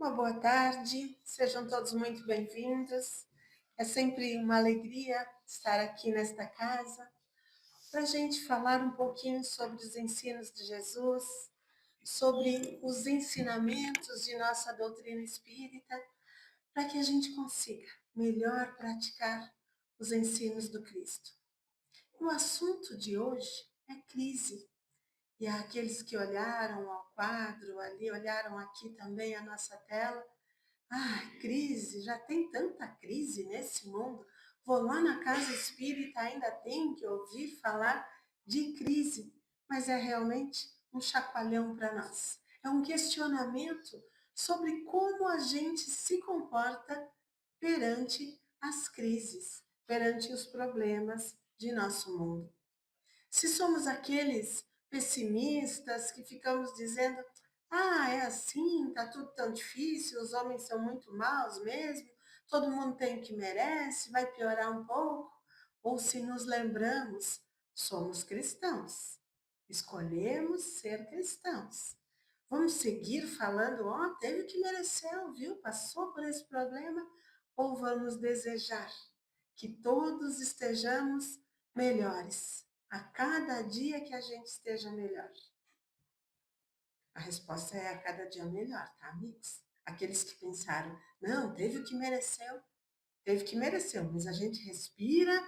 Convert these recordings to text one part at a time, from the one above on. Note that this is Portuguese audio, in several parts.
Uma boa tarde, sejam todos muito bem-vindos. É sempre uma alegria estar aqui nesta casa para a gente falar um pouquinho sobre os ensinos de Jesus, sobre os ensinamentos de nossa doutrina espírita, para que a gente consiga melhor praticar os ensinos do Cristo. O assunto de hoje é crise. E aqueles que olharam ao quadro ali, olharam aqui também a nossa tela, crise, já tem tanta crise nesse mundo. Vou lá na casa espírita, ainda tenho que ouvir falar de crise. Mas é realmente um chacoalhão para nós. É um questionamento sobre como a gente se comporta perante as crises, perante os problemas de nosso mundo. Se somos aqueles pessimistas que ficamos dizendo, é assim, tá tudo tão difícil, os homens são muito maus mesmo, todo mundo tem o que merece, vai piorar um pouco. Ou se nos lembramos, somos cristãos, escolhemos ser cristãos. Vamos seguir falando, teve o que mereceu, viu? Passou por esse problema. Ou vamos desejar que todos estejamos melhores, a cada dia que a gente esteja melhor? A resposta é a cada dia melhor, tá, amigos? Aqueles que pensaram, não, teve que mereceu, mas a gente respira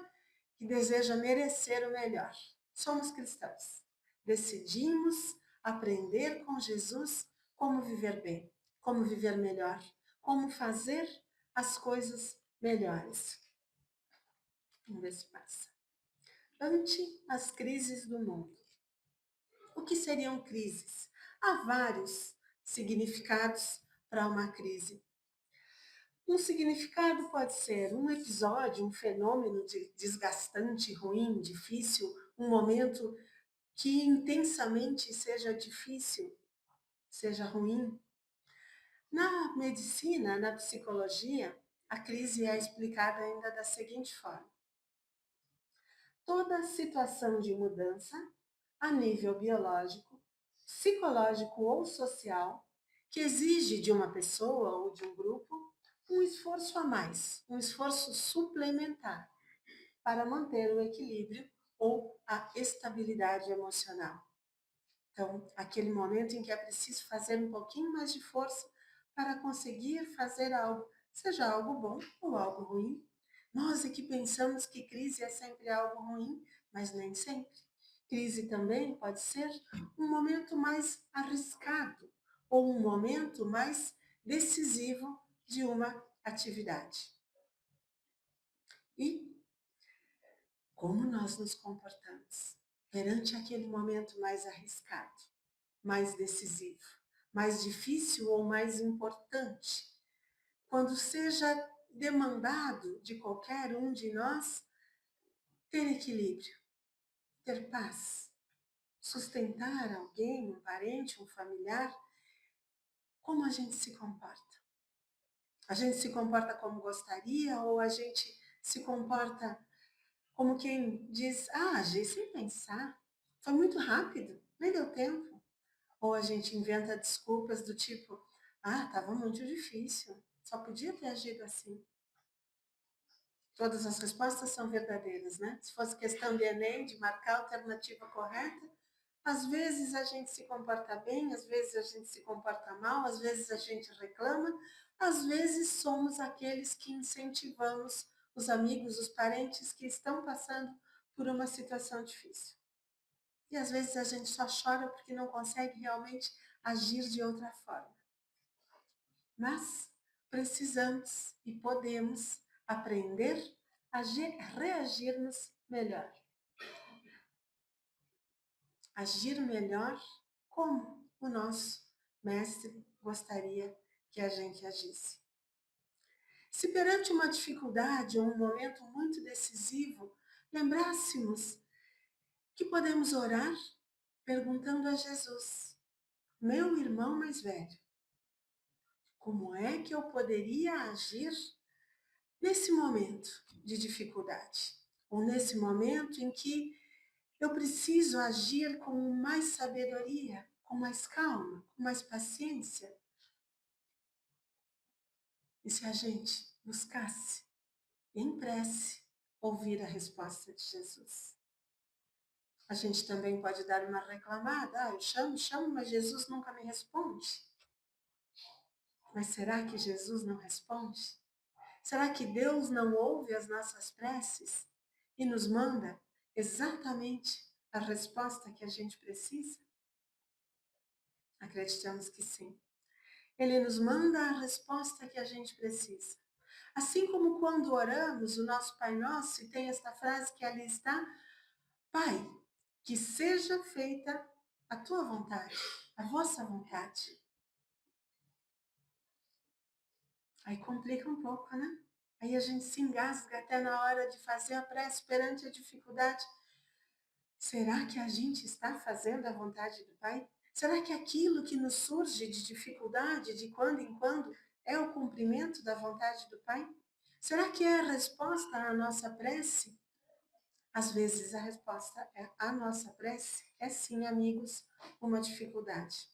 e deseja merecer o melhor. Somos cristãos. Decidimos aprender com Jesus como viver bem, como viver melhor, como fazer as coisas melhores. Vamos ver se passa. Ante as crises do mundo. O que seriam crises? Há vários significados para uma crise. Um significado pode ser um episódio, um fenômeno desgastante, ruim, difícil, um momento que intensamente seja difícil, seja ruim. Na medicina, na psicologia, a crise é explicada ainda da seguinte forma: toda situação de mudança a nível biológico, psicológico ou social que exige de uma pessoa ou de um grupo um esforço a mais, um esforço suplementar para manter o equilíbrio ou a estabilidade emocional. Então, aquele momento em que é preciso fazer um pouquinho mais de força para conseguir fazer algo, seja algo bom ou algo ruim. Nós é que pensamos que crise é sempre algo ruim, mas nem sempre. Crise também pode ser um momento mais arriscado ou um momento mais decisivo de uma atividade. E como nós nos comportamos perante aquele momento mais arriscado, mais decisivo, mais difícil ou mais importante, quando seja demandado de qualquer um de nós ter equilíbrio, ter paz, sustentar alguém, um parente, um familiar. Como a gente se comporta? A gente se comporta como gostaria ou a gente se comporta como quem diz, agi sem pensar, foi muito rápido, nem deu tempo. Ou a gente inventa desculpas do tipo, estava muito difícil, só podia ter agido assim. Todas as respostas são verdadeiras, né? Se fosse questão de Enem, de marcar a alternativa correta, às vezes a gente se comporta bem, às vezes a gente se comporta mal, às vezes a gente reclama, às vezes somos aqueles que incentivamos os amigos, os parentes que estão passando por uma situação difícil. E às vezes a gente só chora porque não consegue realmente agir de outra forma. Mas precisamos e podemos aprender a reagirmos melhor. Agir melhor como o nosso mestre gostaria que a gente agisse. Se perante uma dificuldade ou um momento muito decisivo, lembrássemos que podemos orar perguntando a Jesus, meu irmão mais velho, como é que eu poderia agir nesse momento de dificuldade? Ou nesse momento em que eu preciso agir com mais sabedoria, com mais calma, com mais paciência? E se a gente buscasse, em prece, ouvir a resposta de Jesus? A gente também pode dar uma reclamada. Eu chamo, mas Jesus nunca me responde. Mas será que Jesus não responde? Será que Deus não ouve as nossas preces e nos manda exatamente a resposta que a gente precisa? Acreditamos que sim. Ele nos manda a resposta que a gente precisa. Assim como quando oramos o nosso Pai Nosso, e tem esta frase que ali está: Pai, que seja feita a tua vontade, a vossa vontade. Aí complica um pouco, né? Aí a gente se engasga até na hora de fazer a prece perante a dificuldade. Será que a gente está fazendo a vontade do Pai? Será que aquilo que nos surge de dificuldade de quando em quando é o cumprimento da vontade do Pai? Será que é a resposta à nossa prece? Às vezes a resposta à nossa prece é sim, amigos, uma dificuldade.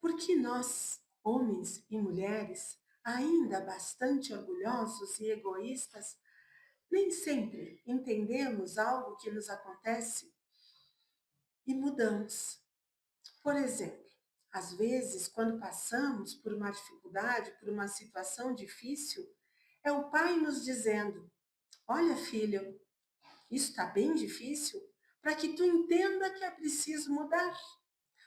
Porque nós, homens e mulheres, ainda bastante orgulhosos e egoístas, nem sempre entendemos algo que nos acontece e mudamos. Por exemplo, às vezes, quando passamos por uma dificuldade, por uma situação difícil, é o pai nos dizendo: Olha, filho, isso está bem difícil, para que tu entenda que é preciso mudar,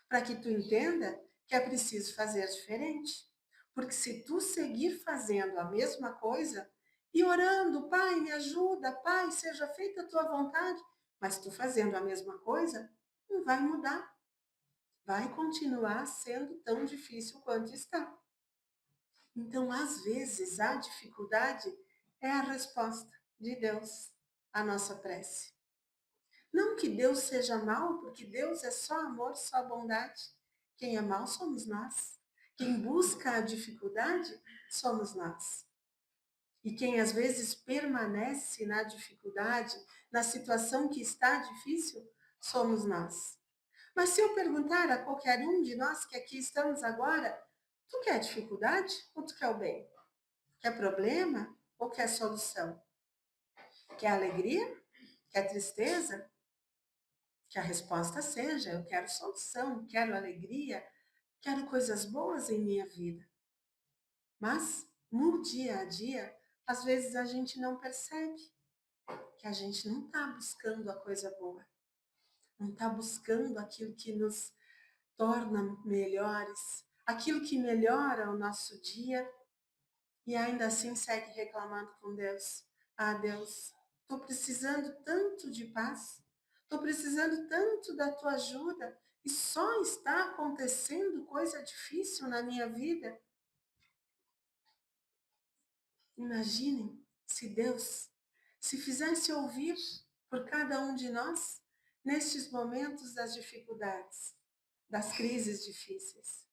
para que tu entenda que é preciso fazer diferente. Porque se tu seguir fazendo a mesma coisa e orando, Pai, me ajuda, Pai, seja feita a tua vontade, mas tu fazendo a mesma coisa, não vai mudar. Vai continuar sendo tão difícil quanto está. Então, às vezes, a dificuldade é a resposta de Deus à nossa prece. Não que Deus seja mau, porque Deus é só amor, só bondade. Quem é mau somos nós. Quem busca a dificuldade somos nós. E quem às vezes permanece na dificuldade, na situação que está difícil, somos nós. Mas se eu perguntar a qualquer um de nós que aqui estamos agora, tu quer dificuldade ou tu quer o bem? Quer problema ou quer solução? Quer alegria? Quer tristeza? Que a resposta seja: eu quero solução, quero alegria, quero coisas boas em minha vida. Mas no dia a dia, às vezes a gente não percebe que a gente não está buscando a coisa boa, não está buscando aquilo que nos torna melhores, aquilo que melhora o nosso dia, e ainda assim segue reclamando com Deus. Ah, Deus, estou precisando tanto de paz, estou precisando tanto da tua ajuda, e só está acontecendo coisa difícil na minha vida. Imaginem se Deus se fizesse ouvir por cada um de nós nestes momentos das dificuldades, das crises difíceis.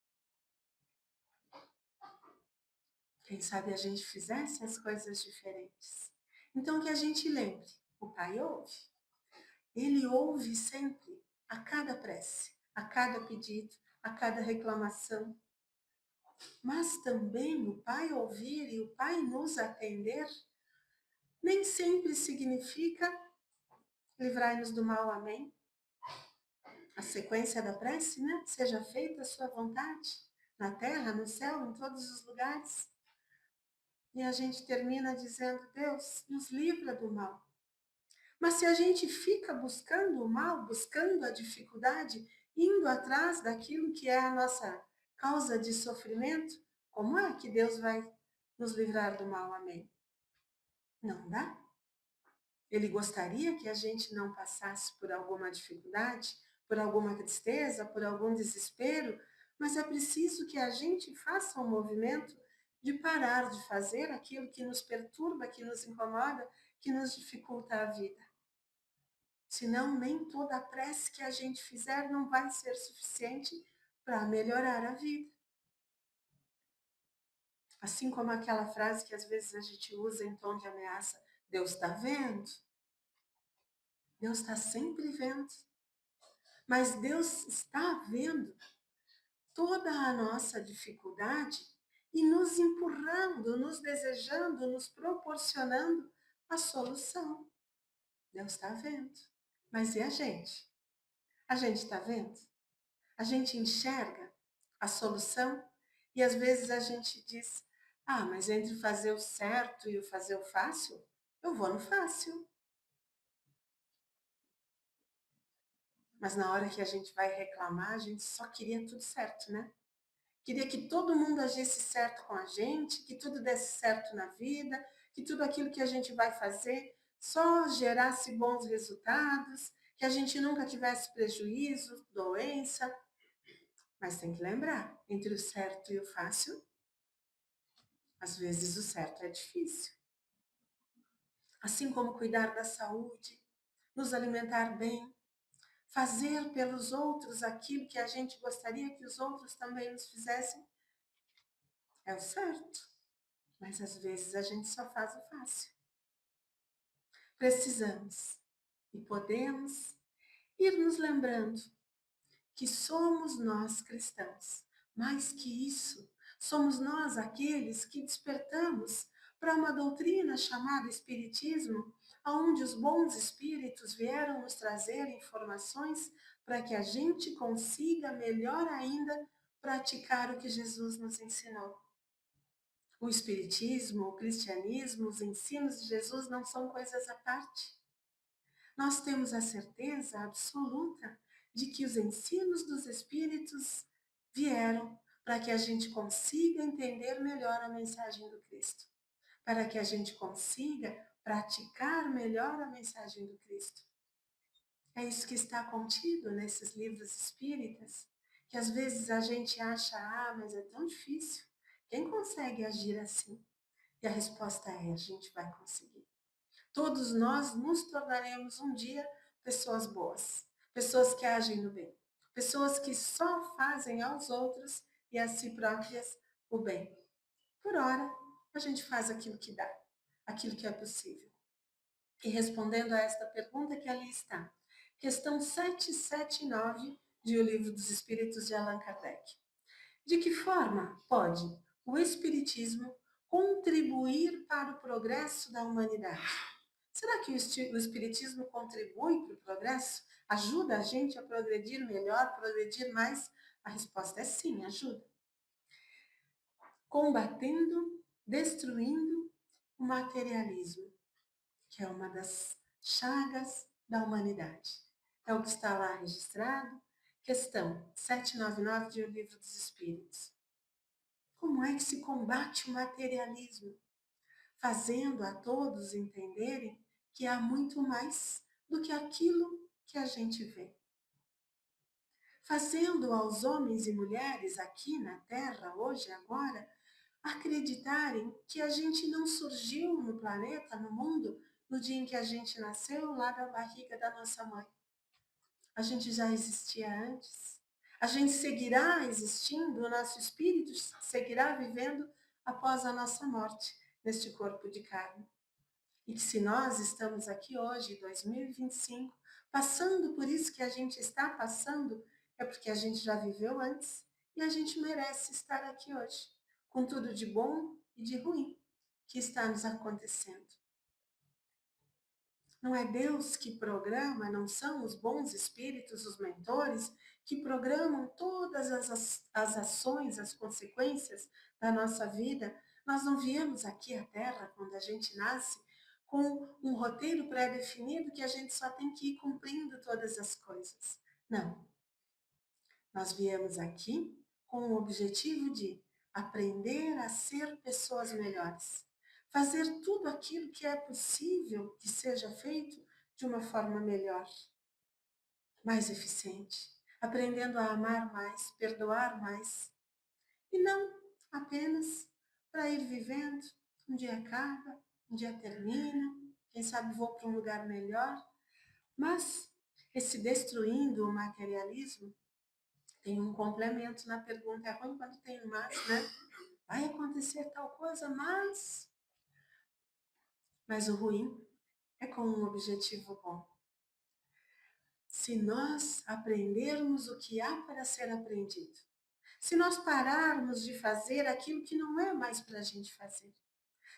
Quem sabe a gente fizesse as coisas diferentes. Então, que a gente lembre, o Pai ouve. Ele ouve sempre, a cada prece, a cada pedido, a cada reclamação. Mas também o Pai ouvir e o Pai nos atender nem sempre significa livrai-nos do mal, amém? A sequência da prece, né? Seja feita a sua vontade, na terra, no céu, em todos os lugares. E a gente termina dizendo: Deus, nos livra do mal. Mas se a gente fica buscando o mal, buscando a dificuldade, indo atrás daquilo que é a nossa causa de sofrimento, como é que Deus vai nos livrar do mal? Amém? Não dá? Ele gostaria que a gente não passasse por alguma dificuldade, por alguma tristeza, por algum desespero, mas é preciso que a gente faça um movimento de parar de fazer aquilo que nos perturba, que nos incomoda, que nos dificulta a vida. Senão, nem toda a prece que a gente fizer não vai ser suficiente para melhorar a vida. Assim como aquela frase que às vezes a gente usa em tom de ameaça: Deus está vendo? Deus está sempre vendo. Mas Deus está vendo toda a nossa dificuldade e nos empurrando, nos desejando, nos proporcionando a solução. Deus está vendo. Mas e a gente? A gente está vendo? A gente enxerga a solução e às vezes a gente diz: ah, mas entre fazer o certo e o fazer o fácil, eu vou no fácil. Mas na hora que a gente vai reclamar, a gente só queria tudo certo, né? Queria que todo mundo agisse certo com a gente, que tudo desse certo na vida, que tudo aquilo que a gente vai fazer só gerasse bons resultados, que a gente nunca tivesse prejuízo, doença. Mas tem que lembrar, entre o certo e o fácil, às vezes o certo é difícil. Assim como cuidar da saúde, nos alimentar bem, fazer pelos outros aquilo que a gente gostaria que os outros também nos fizessem, é o certo. Mas às vezes a gente só faz o fácil. Precisamos e podemos ir nos lembrando que somos nós cristãos. Mais que isso, somos nós aqueles que despertamos para uma doutrina chamada Espiritismo, onde os bons espíritos vieram nos trazer informações para que a gente consiga, melhor ainda, praticar o que Jesus nos ensinou. O Espiritismo, o Cristianismo, os ensinos de Jesus não são coisas à parte. Nós temos a certeza absoluta de que os ensinos dos Espíritos vieram para que a gente consiga entender melhor a mensagem do Cristo, para que a gente consiga praticar melhor a mensagem do Cristo. É isso que está contido nesses livros espíritas, que às vezes a gente acha, ah, mas é tão difícil. Quem consegue agir assim? E a resposta é, a gente vai conseguir. Todos nós nos tornaremos um dia pessoas boas, pessoas que agem no bem, pessoas que só fazem aos outros e a si próprias o bem. Por ora, a gente faz aquilo que dá, aquilo que é possível. E respondendo a esta pergunta que ali está, questão 779 de O Livro dos Espíritos de Allan Kardec. De que forma pode o Espiritismo contribuir para o progresso da humanidade? Será que o Espiritismo contribui para o progresso? Ajuda a gente a progredir melhor, progredir mais? A resposta é sim, ajuda. Combatendo, destruindo o materialismo, que é uma das chagas da humanidade. É o que está lá registrado, questão 799 de O Livro dos Espíritos. Como é que se combate o materialismo? Fazendo a todos entenderem que há muito mais do que aquilo que a gente vê. Fazendo aos homens e mulheres aqui na Terra, hoje e agora, acreditarem que a gente não surgiu no planeta, no mundo, no dia em que a gente nasceu, lá da barriga da nossa mãe. A gente já existia antes. A gente seguirá existindo, o nosso espírito seguirá vivendo após a nossa morte, neste corpo de carne. E que se nós estamos aqui hoje, em 2025, passando por isso que a gente está passando, é porque a gente já viveu antes e a gente merece estar aqui hoje, com tudo de bom e de ruim que está nos acontecendo. Não é Deus que programa, não são os bons espíritos, os mentores, que programam todas as ações, as consequências da nossa vida. Nós não viemos aqui à Terra, quando a gente nasce, com um roteiro pré-definido que a gente só tem que ir cumprindo todas as coisas. Não. Nós viemos aqui com o objetivo de aprender a ser pessoas melhores. Fazer tudo aquilo que é possível que seja feito de uma forma melhor, mais eficiente, aprendendo a amar mais, perdoar mais. E não apenas para ir vivendo, um dia acaba, um dia termina, quem sabe vou para um lugar melhor. Mas esse destruindo o materialismo tem um complemento na pergunta, é ruim quando tem um mas, né? Vai acontecer tal coisa, mas o ruim é com um objetivo bom. Se nós aprendermos o que há para ser aprendido, Se nós pararmos de fazer aquilo que não é mais para a gente fazer,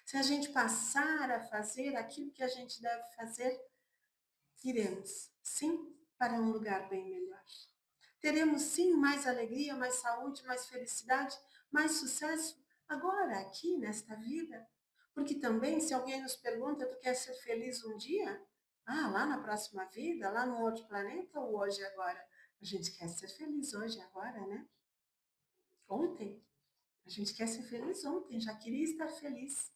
se a gente passar a fazer aquilo que a gente deve fazer, iremos, sim, para um lugar bem melhor. Teremos, sim, mais alegria, mais saúde, mais felicidade, mais sucesso agora, aqui, nesta vida. Porque também, se alguém nos pergunta, tu quer ser feliz um dia? Ah, lá na próxima vida, lá no outro planeta ou hoje e agora? A gente quer ser feliz hoje e agora, né? Ontem. A gente quer ser feliz ontem, já queria estar feliz.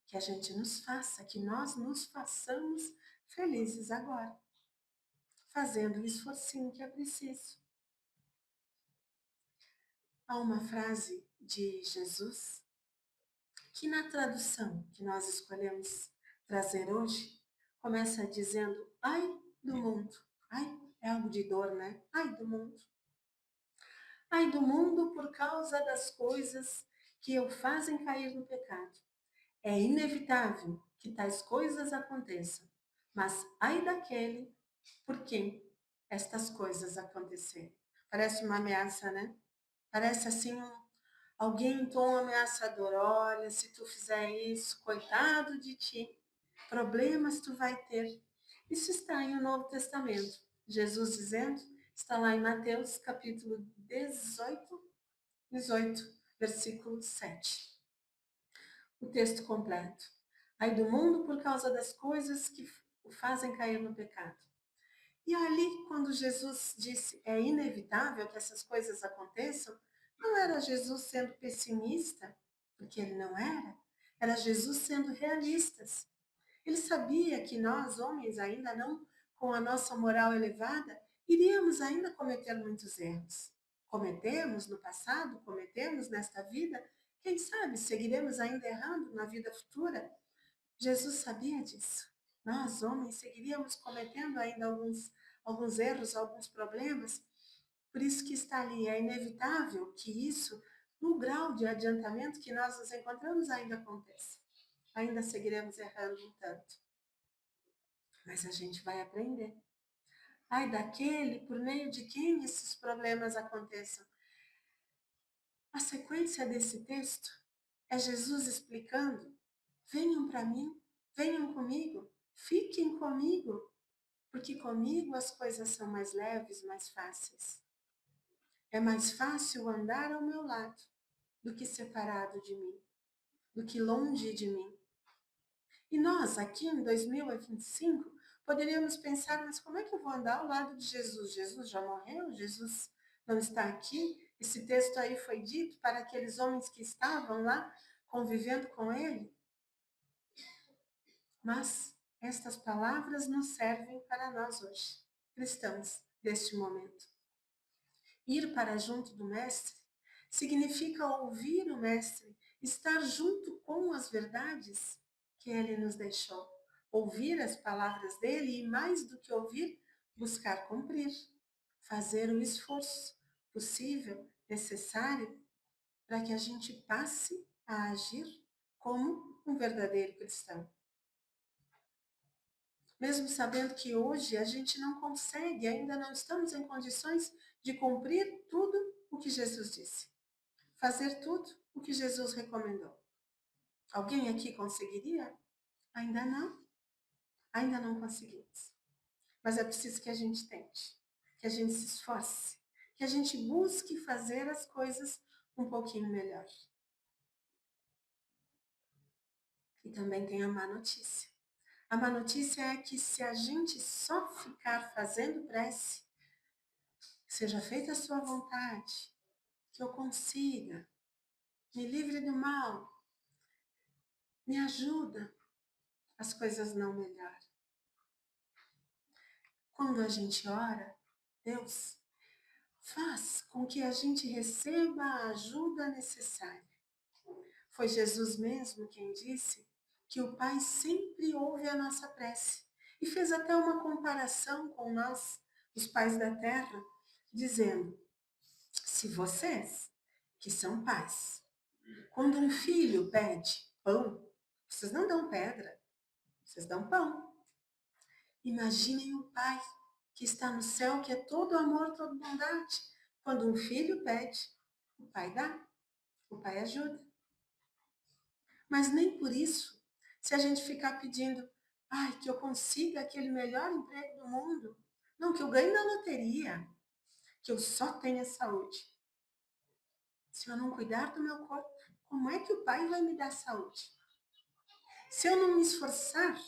Que a gente nos faça, que nós nos façamos felizes agora, fazendo o esforcinho que é preciso. Há uma frase de Jesus que na tradução que nós escolhemos trazer hoje, começa dizendo, ai do mundo. Ai, é algo de dor, né? Ai do mundo. Ai do mundo por causa das coisas que o fazem cair no pecado. É inevitável que tais coisas aconteçam, mas ai daquele por quem estas coisas acontecerem. Parece uma ameaça, né? Parece assim alguém em tom ameaçador. Olha, se tu fizer isso, coitado de ti, problemas tu vai ter. Isso está em o Novo Testamento. Jesus dizendo, está lá em Mateus capítulo 18, versículo 7. O texto completo. Ai do mundo por causa das coisas que o fazem cair no pecado. E ali, quando Jesus disse é inevitável que essas coisas aconteçam, não era Jesus sendo pessimista, porque ele não era. Era Jesus sendo realistas. Ele sabia que nós, homens, ainda não com a nossa moral elevada, iríamos ainda cometer muitos erros. Cometemos no passado, cometemos nesta vida, quem sabe seguiremos ainda errando na vida futura. Jesus sabia disso. Nós, homens, seguiríamos cometendo ainda alguns erros, alguns problemas. Por isso que está ali, é inevitável que isso, no grau de adiantamento que nós nos encontramos, ainda aconteça. Ainda seguiremos errando um tanto. Mas a gente vai aprender. Ai daquele por meio de quem esses problemas aconteçam. A sequência desse texto é Jesus explicando: venham para mim, venham comigo, fiquem comigo, porque comigo as coisas são mais leves, mais fáceis. É mais fácil andar ao meu lado do que separado de mim, do que longe de mim. E nós, aqui em 2025, poderíamos pensar, mas como é que eu vou andar ao lado de Jesus? Jesus já morreu? Jesus não está aqui? Esse texto aí foi dito para aqueles homens que estavam lá convivendo com ele? Mas estas palavras nos servem para nós hoje, cristãos deste momento. Ir para junto do Mestre significa ouvir o Mestre, estar junto com as verdades que ele nos deixou. Ouvir as palavras dele e, mais do que ouvir, buscar cumprir. Fazer o esforço possível, necessário, para que a gente passe a agir como um verdadeiro cristão. Mesmo sabendo que hoje a gente não consegue, ainda não estamos em condições de cumprir tudo o que Jesus disse. Fazer tudo o que Jesus recomendou. Alguém aqui conseguiria? Ainda não. Ainda não conseguimos. Mas é preciso que a gente tente, que a gente se esforce, que a gente busque fazer as coisas um pouquinho melhor. E também tem a má notícia. A má notícia é que se a gente só ficar fazendo prece, seja feita a sua vontade, que eu consiga, me livre do mal, me ajuda, as coisas não melhoram. Quando a gente ora, Deus faz com que a gente receba a ajuda necessária. Foi Jesus mesmo quem disse que o Pai sempre ouve a nossa prece e fez até uma comparação com nós, os pais da terra, dizendo: se vocês, que são pais, quando um filho pede pão, vocês não dão pedra, vocês dão pão. Imaginem o Pai que está no céu, que é todo amor, toda bondade. Quando um filho pede, o pai dá, o pai ajuda. Mas nem por isso, se a gente ficar pedindo, ai, que eu consiga aquele melhor emprego do mundo, não, que eu ganhe na loteria, que eu só tenha saúde. Se eu não cuidar do meu corpo, como é que o pai vai me dar saúde? Se eu não me esforçar,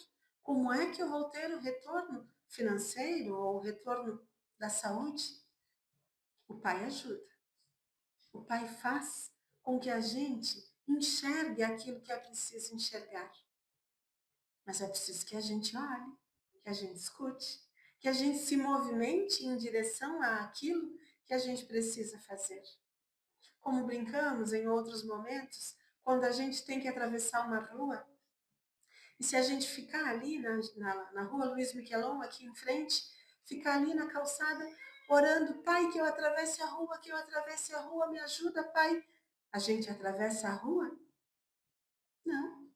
como é que eu vou ter o retorno financeiro ou o retorno da saúde? O pai ajuda. O pai faz com que a gente enxergue aquilo que é preciso enxergar. Mas é preciso que a gente olhe, que a gente escute, que a gente se movimente em direção àquilo que a gente precisa fazer. Como brincamos em outros momentos, quando a gente tem que atravessar uma rua, e se a gente ficar ali na rua Luiz Miquelon, aqui em frente, ficar ali na calçada, orando, pai, que eu atravesse a rua, que eu atravesse a rua, me ajuda, pai. A gente atravessa a rua? Não.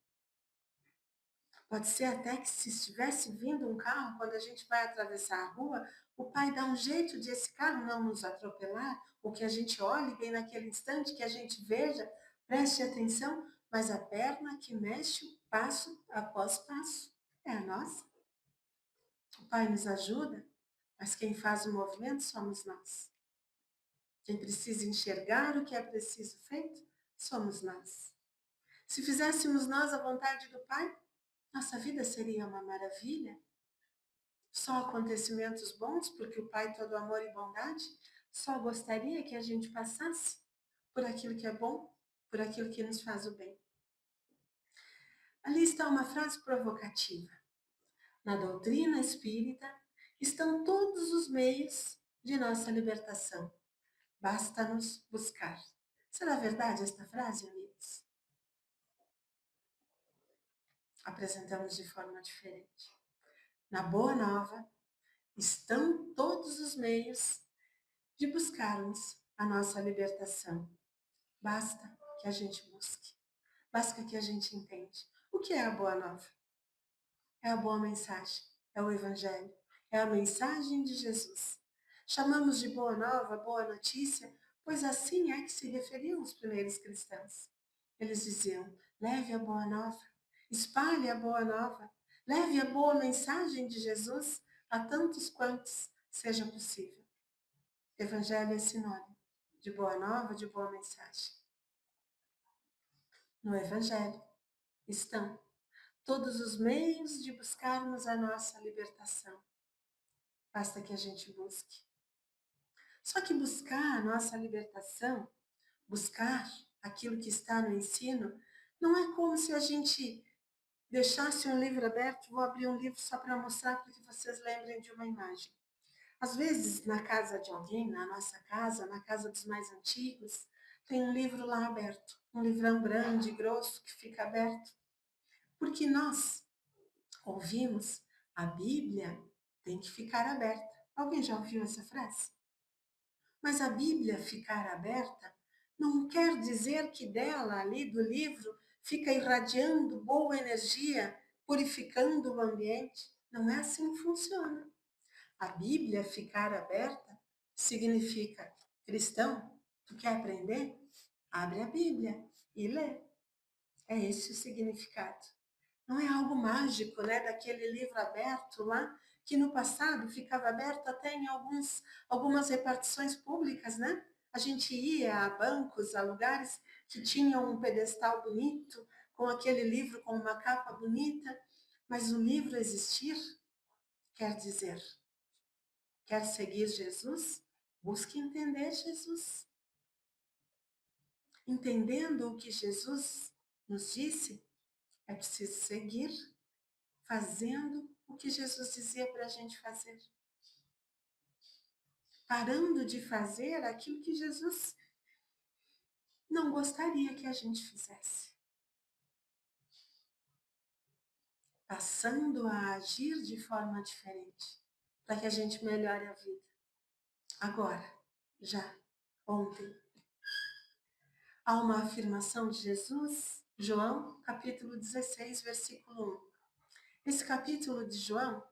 Pode ser até que se estivesse vindo um carro, quando a gente vai atravessar a rua, o pai dá um jeito de esse carro não nos atropelar, ou que a gente olhe bem naquele instante, que a gente veja, preste atenção, mas a perna que mexe passo após passo é a nossa. O pai nos ajuda, mas quem faz o movimento somos nós. Quem precisa enxergar o que é preciso feito, somos nós. Se fizéssemos nós a vontade do pai, nossa vida seria uma maravilha. Só acontecimentos bons, porque o Pai todo amor e bondade só gostaria que a gente passasse por aquilo que é bom, por aquilo que nos faz o bem. Ali está uma frase provocativa. Na doutrina espírita estão todos os meios de nossa libertação. Basta-nos buscar. Será verdade esta frase, amigos? Apresentamos de forma diferente. Na Boa Nova estão todos os meios de buscarmos a nossa libertação. Basta que a gente busque, basta que a gente entende. O que é a Boa Nova? É a boa mensagem, é o Evangelho, é a mensagem de Jesus. Chamamos de Boa Nova, boa notícia, pois assim é que se referiam os primeiros cristãos. Eles diziam, leve a Boa Nova, espalhe a Boa Nova, leve a boa mensagem de Jesus a tantos quantos seja possível. Evangelho é sinônimo de boa nova, de boa mensagem. No Evangelho estão todos os meios de buscarmos a nossa libertação. Basta que a gente busque. Só que buscar a nossa libertação, buscar aquilo que está no ensino, não é como se a gente deixasse um livro aberto. Vou abrir um livro só para mostrar, para que vocês lembrem de uma imagem. Às vezes, na casa de alguém, na nossa casa, na casa dos mais antigos, tem um livro lá aberto, um livrão grande, grosso, que fica aberto. Porque nós ouvimos, a Bíblia tem que ficar aberta. Alguém já ouviu essa frase? Mas a Bíblia ficar aberta não quer dizer que dela, ali do livro, fica irradiando boa energia, purificando o ambiente. Não é assim que funciona. A Bíblia ficar aberta significa, cristão, tu quer aprender? Abre a Bíblia e lê. É esse o significado. Não é algo mágico, né? Daquele livro aberto lá, que no passado ficava aberto até em algumas repartições públicas, né? A gente ia a bancos, a lugares que tinham um pedestal bonito, com aquele livro com uma capa bonita, mas o livro existir quer dizer, quer seguir Jesus? Busque entender Jesus. Entendendo o que Jesus nos disse, é preciso seguir fazendo o que Jesus dizia para a gente fazer. Parando de fazer aquilo que Jesus não gostaria que a gente fizesse. Passando a agir de forma diferente, para que a gente melhore a vida. Agora, já, ontem. Há uma afirmação de Jesus, João, capítulo 16, versículo 1. Esse capítulo de João,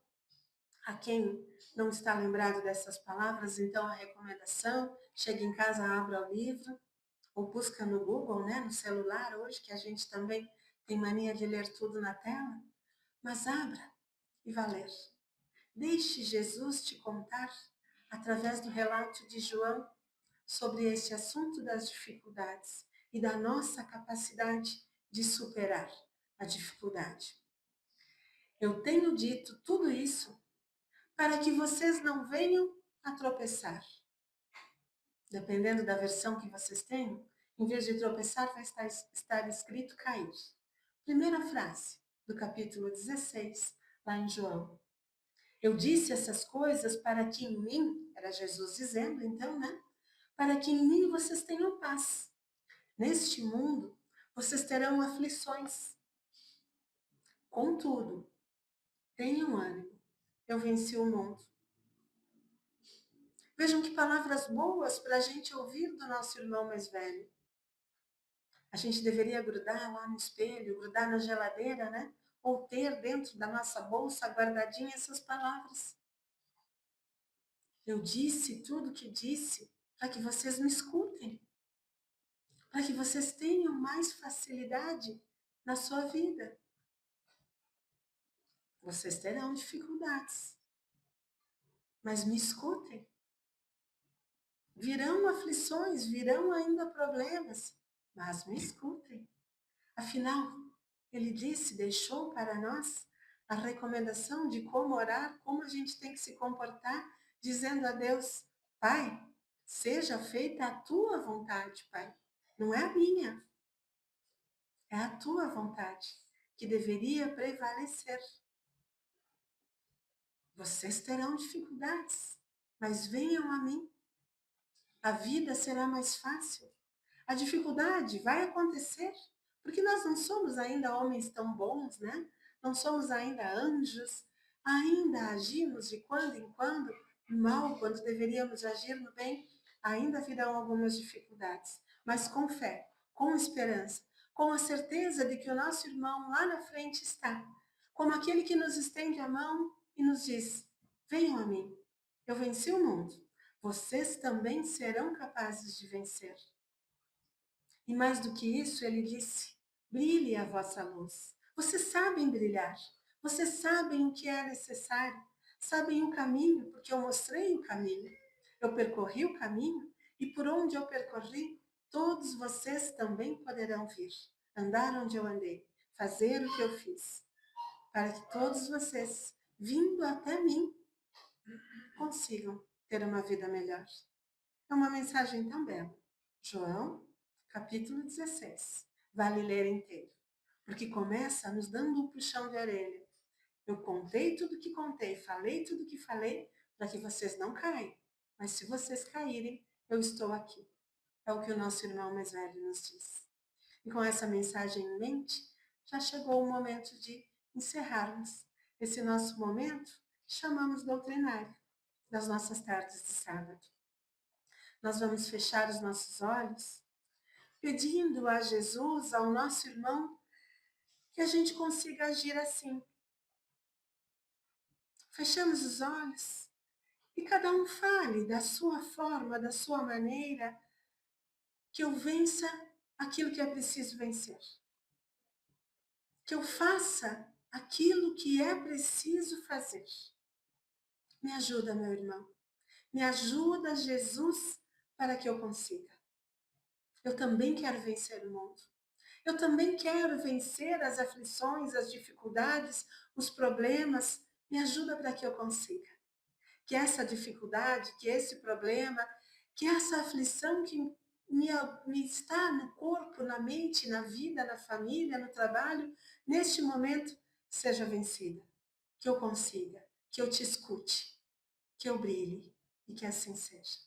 A quem não está lembrado dessas palavras, então a recomendação, chega em casa, abra o livro, ou busca no Google, né, no celular hoje, que a gente também tem mania de ler tudo na tela, mas abra e vá ler. Deixe Jesus te contar, através do relato de João, sobre este assunto das dificuldades e da nossa capacidade de superar a dificuldade. Eu tenho dito tudo isso para que vocês não venham a tropeçar. Dependendo da versão que vocês tenham, em vez de tropeçar, vai estar escrito cair. Primeira frase do capítulo 16, lá em João. Eu disse essas coisas para que em mim, era Jesus dizendo então, né? Para que em mim vocês tenham paz. Neste mundo, vocês terão aflições. Contudo, tenham ânimo. Eu venci o mundo. Vejam que palavras boas para a gente ouvir do nosso irmão mais velho. A gente deveria grudar lá no espelho, grudar na geladeira, né? Ou ter dentro da nossa bolsa guardadinha essas palavras. Eu disse tudo o que disse para que vocês me escutem. Para que vocês tenham mais facilidade na sua vida. Vocês terão dificuldades. Mas me escutem. Virão aflições, virão ainda problemas, mas me escutem. Afinal, ele disse, deixou para nós a recomendação de como orar, como a gente tem que se comportar, dizendo a Deus, Pai, seja feita a tua vontade, Pai. Não é a minha, é a tua vontade que deveria prevalecer. Vocês terão dificuldades, mas venham a mim. A vida será mais fácil. A dificuldade vai acontecer, porque nós não somos ainda homens tão bons, né? Não somos ainda anjos, ainda agimos de quando em quando mal, quando deveríamos agir no bem, ainda virão algumas dificuldades, mas com fé, com esperança, com a certeza de que o nosso irmão lá na frente está, como aquele que nos estende a mão e nos diz, venham a mim, eu venci o mundo, vocês também serão capazes de vencer. E mais do que isso, ele disse, brilhe a vossa luz. Vocês sabem brilhar, vocês sabem o que é necessário, sabem o caminho, porque eu mostrei o caminho. Eu percorri o caminho e por onde eu percorri, todos vocês também poderão vir, andar onde eu andei, fazer o que eu fiz, para que todos vocês, vindo até mim, consigam ter uma vida melhor. É uma mensagem tão bela. João, capítulo 16. Vale ler inteiro, porque começa nos dando um puxão de orelha. Eu contei tudo que contei, falei tudo que falei, para que vocês não caem. Mas se vocês caírem, eu estou aqui. É o que o nosso irmão mais velho nos diz. E com essa mensagem em mente, já chegou o momento de encerrarmos esse nosso momento que chamamos doutrinário, das nossas tardes de sábado. Nós vamos fechar os nossos olhos, pedindo a Jesus, ao nosso irmão, que a gente consiga agir assim. Fechamos os olhos e cada um fale da sua forma, da sua maneira, que eu vença aquilo que é preciso vencer. Que eu faça aquilo que é preciso fazer. Me ajuda, meu irmão. Me ajuda, Jesus, para que eu consiga. Eu também quero vencer o mundo. Eu também quero vencer as aflições, as dificuldades, os problemas. Me ajuda para que eu consiga. Que essa dificuldade, que esse problema, que essa aflição que me está no corpo, na mente, na vida, na família, no trabalho, neste momento, seja vencida. Que eu consiga, que eu te escute, que eu brilhe e que assim seja.